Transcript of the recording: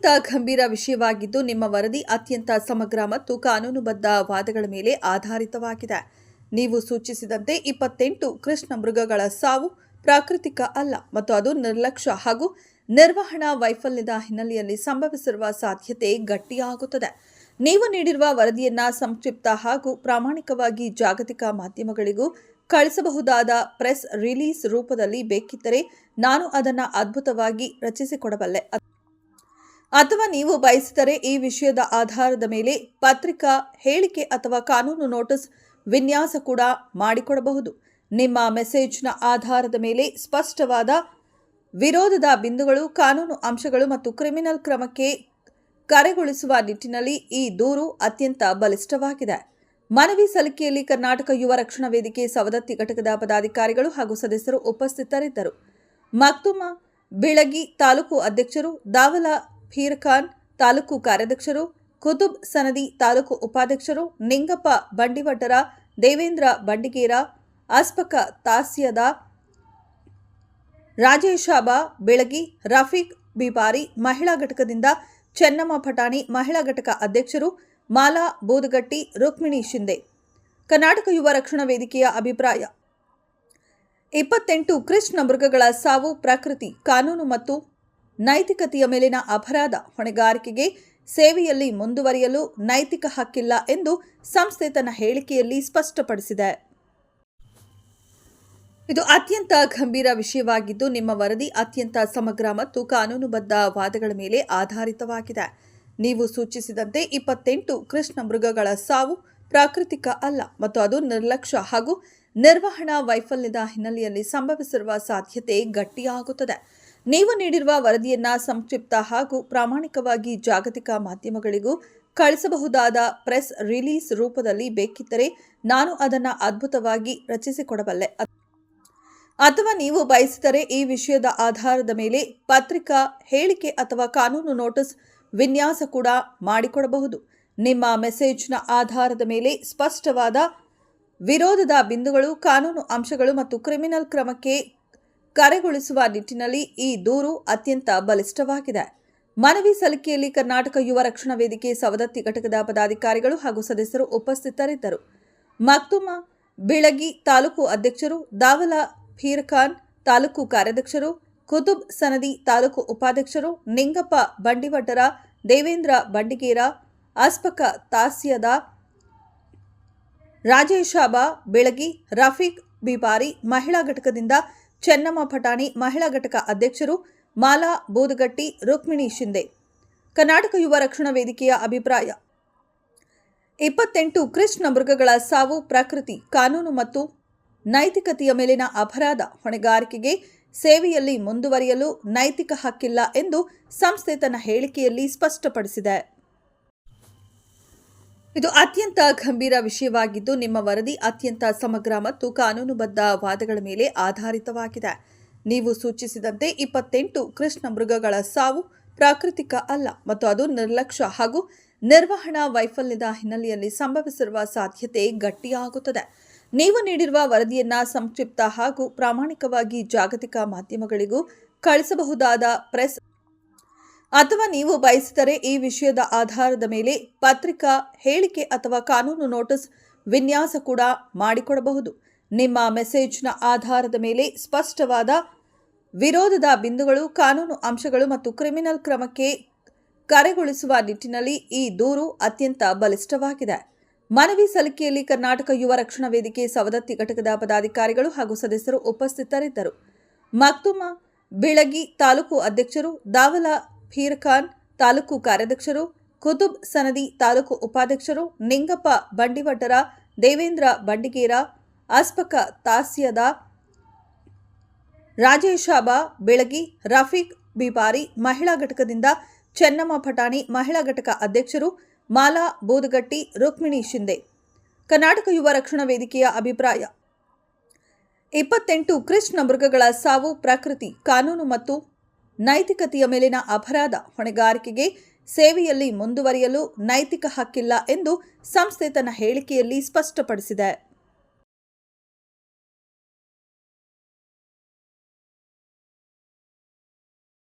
ಅತ್ಯಂತ ಗಂಭೀರ ವಿಷಯವಾಗಿದ್ದು ನಿಮ್ಮ ವರದಿ ಅತ್ಯಂತ ಸಮಗ್ರ ಮತ್ತು ಕಾನೂನುಬದ್ಧ ವಾದಗಳ ಮೇಲೆ ಆಧಾರಿತವಾಗಿದೆ. ನೀವು ಸೂಚಿಸಿದಂತೆ 28 ಕೃಷ್ಣ ಮೃಗಗಳ ಸಾವು ಪ್ರಾಕೃತಿಕ ಅಲ್ಲ ಮತ್ತು ಅದು ನಿರ್ಲಕ್ಷ್ಯ ಹಾಗೂ ನಿರ್ವಹಣಾ ವೈಫಲ್ಯದ ಹಿನ್ನೆಲೆಯಲ್ಲಿ ಸಂಭವಿಸಿರುವ ಸಾಧ್ಯತೆ ಗಟ್ಟಿಯಾಗುತ್ತದೆ. ನೀವು ನೀಡಿರುವ ವರದಿಯನ್ನ ಸಂಕ್ಷಿಪ್ತ ಹಾಗೂ ಪ್ರಾಮಾಣಿಕವಾಗಿ ಜಾಗತಿಕ ಮಾಧ್ಯಮಗಳಿಗೂ ಕಳಿಸಬಹುದಾದ ಪ್ರೆಸ್ ರಿಲೀಸ್ ರೂಪದಲ್ಲಿ ಬೇಕಿದ್ದರೆ ನಾನು ಅದನ್ನು ಅದ್ಭುತವಾಗಿ ರಚಿಸಿಕೊಡಬಲ್ಲೆ. ಅಥವಾ ನೀವು ಬಯಸಿದರೆ ಈ ವಿಷಯದ ಆಧಾರದ ಮೇಲೆ ಪತ್ರಿಕಾ ಹೇಳಿಕೆ ಅಥವಾ ಕಾನೂನು ನೋಟಿಸ್ ವಿನ್ಯಾಸ ಕೂಡ ಮಾಡಿಕೊಡಬಹುದು. ನಿಮ್ಮ ಮೆಸೇಜ್ನ ಆಧಾರದ ಮೇಲೆ ಸ್ಪಷ್ಟವಾದ ವಿರೋಧದ ಬಿಂದುಗಳು, ಕಾನೂನು ಅಂಶಗಳು ಮತ್ತು ಕ್ರಿಮಿನಲ್ ಕ್ರಮಕ್ಕೆ ಕರೆಗೊಳಿಸುವ ನಿಟ್ಟಿನಲ್ಲಿ ಈ ದೂರು ಅತ್ಯಂತ ಬಲಿಷ್ಠವಾಗಿದೆ. ಮನವಿ ಸಲ್ಲಿಕೆಯಲ್ಲಿ ಕರ್ನಾಟಕ ಯುವ ರಕ್ಷಣಾ ವೇದಿಕೆ ಸವದತ್ತಿ ಘಟಕದ ಪದಾಧಿಕಾರಿಗಳು ಹಾಗೂ ಸದಸ್ಯರು ಉಪಸ್ಥಿತರಿದ್ದರು. ಮಕ್ತುಮ ಬಿಳಗಿ ತಾಲೂಕು ಅಧ್ಯಕ್ಷರು, ದಾವಲ ಫೀರ್ಖಾನ್ ತಾಲೂಕು ಕಾರ್ಯಾಧ್ಯಕ್ಷರು, ಕುತುಬ್ ಸನದಿ ತಾಲೂಕು ಉಪಾಧ್ಯಕ್ಷರು, ನಿಂಗಪ್ಪ ಬಂಡಿವಡ್ಡರ, ದೇವೇಂದ್ರ ಬಂಡಿಗೇರ, ಅಸ್ಪಕ ತಾಸ್ಯದ, ರಾಜೇಶಾಬಾ ಬೆಳಗಿ, ರಫೀಕ್ ಬಿಪಾರಿ, ಮಹಿಳಾ ಘಟಕದಿಂದ ಚೆನ್ನಮ್ಮ ಪಟಾಣಿ, ಮಹಿಳಾ ಘಟಕ ಅಧ್ಯಕ್ಷರು ಮಾಲಾ ಬೂದಗಟ್ಟಿ, ರುಕ್ಮಿಣಿ ಶಿಂದೆ. ಕರ್ನಾಟಕ ಯುವ ರಕ್ಷಣಾ ವೇದಿಕೆಯ ಅಭಿಪ್ರಾಯ: 28 ಕೃಷ್ಣ ಮೃಗಗಳ ಸಾವು ಪ್ರಕೃತಿ, ಕಾನೂನು ಮತ್ತು ನೈತಿಕತೆಯ ಮೇಲಿನ ಅಪರಾಧ. ಹೊಣೆಗಾರಿಕೆಗೆ ಸೇವೆಯಲ್ಲಿ ಮುಂದುವರಿಯಲು ನೈತಿಕ ಹಕ್ಕಿಲ್ಲ ಎಂದು ಸಂಸ್ಥೆ ತನ್ನ ಹೇಳಿಕೆಯಲ್ಲಿ ಸ್ಪಷ್ಟಪಡಿಸಿದೆ. ಇದು ಅತ್ಯಂತ ಗಂಭೀರ ವಿಷಯವಾಗಿದ್ದು ನಿಮ್ಮ ವರದಿ ಅತ್ಯಂತ ಸಮಗ್ರ ಮತ್ತು ಕಾನೂನುಬದ್ಧ ವಾದಗಳ ಮೇಲೆ ಆಧಾರಿತವಾಗಿದೆ. ನೀವು ಸೂಚಿಸಿದಂತೆ 28 ಕೃಷ್ಣ ಮೃಗಗಳ ಸಾವು ಪ್ರಾಕೃತಿಕ ಅಲ್ಲ ಮತ್ತು ಅದು ನಿರ್ಲಕ್ಷ್ಯ ಹಾಗೂ ನಿರ್ವಹಣಾ ವೈಫಲ್ಯದ ಹಿನ್ನೆಲೆಯಲ್ಲಿ ಸಂಭವಿಸಿರುವ ಸಾಧ್ಯತೆ ಗಟ್ಟಿಯಾಗುತ್ತದೆ. ನೀವು ನೀಡಿರುವ ವರದಿಯನ್ನ ಸಂಕ್ಷಿಪ್ತ ಹಾಗೂ ಪ್ರಾಮಾಣಿಕವಾಗಿ ಜಾಗತಿಕ ಮಾಧ್ಯಮಗಳಿಗೂ ಕಳಿಸಬಹುದಾದ ಪ್ರೆಸ್ ರಿಲೀಸ್ ರೂಪದಲ್ಲಿ ಬೇಕಿದ್ದರೆ ನಾನು ಅದನ್ನು ಅದ್ಭುತವಾಗಿ ರಚಿಸಿಕೊಡಬಲ್ಲೆ. ಅಥವಾ ನೀವು ಬಯಸಿದರೆ ಈ ವಿಷಯದ ಆಧಾರದ ಮೇಲೆ ಪತ್ರಿಕಾ ಹೇಳಿಕೆ ಅಥವಾ ಕಾನೂನು ನೋಟಿಸ್ ವಿನ್ಯಾಸ ಕೂಡ ಮಾಡಿಕೊಡಬಹುದು. ನಿಮ್ಮ ಮೆಸೇಜ್ನ ಆಧಾರದ ಮೇಲೆ ಸ್ಪಷ್ಟವಾದ ವಿರೋಧದ ಬಿಂದುಗಳು, ಕಾನೂನು ಅಂಶಗಳು ಮತ್ತು ಕ್ರಿಮಿನಲ್ ಕ್ರಮಕ್ಕೆ ಕರೆಗೊಳಿಸುವ ನಿಟ್ಟಿನಲ್ಲಿ ಈ ದೂರು ಅತ್ಯಂತ ಬಲಿಷ್ಠವಾಗಿದೆ. ಮನವಿ ಸಲ್ಲಿಕೆಯಲ್ಲಿ ಕರ್ನಾಟಕ ಯುವ ರಕ್ಷಣಾ ವೇದಿಕೆ ಸವದತ್ತಿ ಘಟಕದ ಪದಾಧಿಕಾರಿಗಳು ಹಾಗೂ ಸದಸ್ಯರು ಉಪಸ್ಥಿತರಿದ್ದರು. ಮಕ್ತುಮ ಬಿಳಗಿ ತಾಲೂಕು ಅಧ್ಯಕ್ಷರು, ದಾವಲ ಫೀರ್ಖಾನ್ ತಾಲೂಕು ಕಾರ್ಯಾಧ್ಯಕ್ಷರು, ಕುತುಬ್ ಸನದಿ ತಾಲೂಕು ಉಪಾಧ್ಯಕ್ಷರು, ನಿಂಗಪ್ಪ ಬಂಡಿವಡ್ಡರ, ದೇವೇಂದ್ರ ಬಂಡಿಗೇರ, ಅಸ್ಪಕ ತಾಸ್ಯದ, ರಾಜೇಶಾಬಾ ಬೆಳಗಿ, ರಫೀಕ್ ಬಿಪಾರಿ, ಮಹಿಳಾ ಘಟಕದಿಂದ ಚೆನ್ನಮ್ಮ ಪಟಾಣಿ, ಮಹಿಳಾ ಘಟಕ ಅಧ್ಯಕ್ಷರು ಮಾಲಾ ಬೂದಗಟ್ಟಿ, ರುಕ್ಮಿಣಿ ಶಿಂದೆ. ಕರ್ನಾಟಕ ಯುವ ರಕ್ಷಣಾ ವೇದಿಕೆಯ ಅಭಿಪ್ರಾಯ: 28 ಕೃಷ್ಣ ಮೃಗಗಳ ಸಾವು ಪ್ರಕೃತಿ, ಕಾನೂನು ಮತ್ತು ನೈತಿಕತೆಯ ಮೇಲಿನ ಅಪರಾಧ. ಹೊಣೆಗಾರಿಕೆಗೆ ಸೇವೆಯಲ್ಲಿ ಮುಂದುವರಿಯಲು ನೈತಿಕ ಹಕ್ಕಿಲ್ಲ ಎಂದು ಸಂಸ್ಥೆ ತನ್ನ ಹೇಳಿಕೆಯಲ್ಲಿ ಸ್ಪಷ್ಟಪಡಿಸಿದೆ. ಇದು ಅತ್ಯಂತ ಗಂಭೀರ ವಿಷಯವಾಗಿದ್ದು ನಿಮ್ಮ ವರದಿ ಅತ್ಯಂತ ಸಮಗ್ರ ಮತ್ತು ಕಾನೂನುಬದ್ಧ ವಾದಗಳ ಮೇಲೆ ಆಧಾರಿತವಾಗಿದೆ. ನೀವು ಸೂಚಿಸಿದಂತೆ 28 ಕೃಷ್ಣ ಮೃಗಗಳ ಸಾವು ಪ್ರಾಕೃತಿಕ ಅಲ್ಲ ಮತ್ತು ಅದು ನಿರ್ಲಕ್ಷ್ಯ ಹಾಗೂ ನಿರ್ವಹಣಾ ವೈಫಲ್ಯದ ಹಿನ್ನೆಲೆಯಲ್ಲಿ ಸಂಭವಿಸಿರುವ ಸಾಧ್ಯತೆ ಗಟ್ಟಿಯಾಗುತ್ತದೆ. ನೀವು ನೀಡಿರುವ ವರದಿಯನ್ನ ಸಂಕ್ಷಿಪ್ತ ಹಾಗೂ ಪ್ರಾಮಾಣಿಕವಾಗಿ ಜಾಗತಿಕ ಮಾಧ್ಯಮಗಳಿಗೂ ಕಳಿಸಬಹುದಾದ ಪ್ರೆಸ್ ಅಥವಾ ನೀವು ಬಯಸಿದರೆ ಈ ವಿಷಯದ ಆಧಾರದ ಮೇಲೆ ಪತ್ರಿಕಾ ಹೇಳಿಕೆ ಅಥವಾ ಕಾನೂನು ನೋಟಿಸ್ ವಿನ್ಯಾಸ ಕೂಡ ಮಾಡಿಕೊಡಬಹುದು. ನಿಮ್ಮ ಮೆಸೇಜ್ನ ಆಧಾರದ ಮೇಲೆ ಸ್ಪಷ್ಟವಾದ ವಿರೋಧದ ಬಿಂದುಗಳು, ಕಾನೂನು ಅಂಶಗಳು ಮತ್ತು ಕ್ರಿಮಿನಲ್ ಕ್ರಮಕ್ಕೆ ಕರೆಗೊಳಿಸುವ ನಿಟ್ಟಿನಲ್ಲಿ ಈ ದೂರು ಅತ್ಯಂತ ಬಲಿಷ್ಠವಾಗಿದೆ. ಮನವಿ ಸಲ್ಲಿಕೆಯಲ್ಲಿ ಕರ್ನಾಟಕ ಯುವ ರಕ್ಷಣಾ ವೇದಿಕೆ ಸವದತ್ತಿ ಘಟಕದ ಪದಾಧಿಕಾರಿಗಳು ಹಾಗೂ ಸದಸ್ಯರು ಉಪಸ್ಥಿತರಿದ್ದರು. ಮಕ್ತುಮ ಬಿಳಗಿ ತಾಲೂಕು ಅಧ್ಯಕ್ಷರು, ದಾವಲ ಫೀರ್ಖಾನ್ ತಾಲೂಕು ಕಾರ್ಯಾಧ್ಯಕ್ಷರು, ಕುತುಬ್ ಸನದಿ ತಾಲೂಕು ಉಪಾಧ್ಯಕ್ಷರು, ನಿಂಗಪ್ಪ ಬಂಡಿವಡ್ಡರ, ದೇವೇಂದ್ರ ಬಂಡಿಗೇರ, ಅಸ್ಪಕ ತಾಸ್ಯದ, ರಾಜೇಶಾಬಾ ಬೆಳಗಿ, ರಫೀಕ್ ಬಿಪಾರಿ, ಮಹಿಳಾ ಘಟಕದಿಂದ ಚೆನ್ನಮ್ಮ ಪಟಾಣಿ, ಮಹಿಳಾ ಘಟಕ ಅಧ್ಯಕ್ಷರು ಮಾಲಾ ಬೂದಗಟ್ಟಿ, ರುಕ್ಮಿಣಿ ಶಿಂದೆ. ಕರ್ನಾಟಕ ಯುವ ರಕ್ಷಣಾ ವೇದಿಕೆಯ ಅಭಿಪ್ರಾಯ: 28 ಕೃಷ್ಣ ಮೃಗಗಳ ಸಾವು ಪ್ರಕೃತಿ, ಕಾನೂನು ಮತ್ತು ನೈತಿಕತೆಯ ಮೇಲಿನ ಅಪರಾಧ. ಹೊಣೆಗಾರಿಕೆಗೆ ಸೇವೆಯಲ್ಲಿ ಮುಂದುವರಿಯಲು ನೈತಿಕ ಹಕ್ಕಿಲ್ಲ ಎಂದು ಸಂಸ್ಥೆ ತನ್ನ ಹೇಳಿಕೆಯಲ್ಲಿ ಸ್ಪಷ್ಟಪಡಿಸಿದೆ.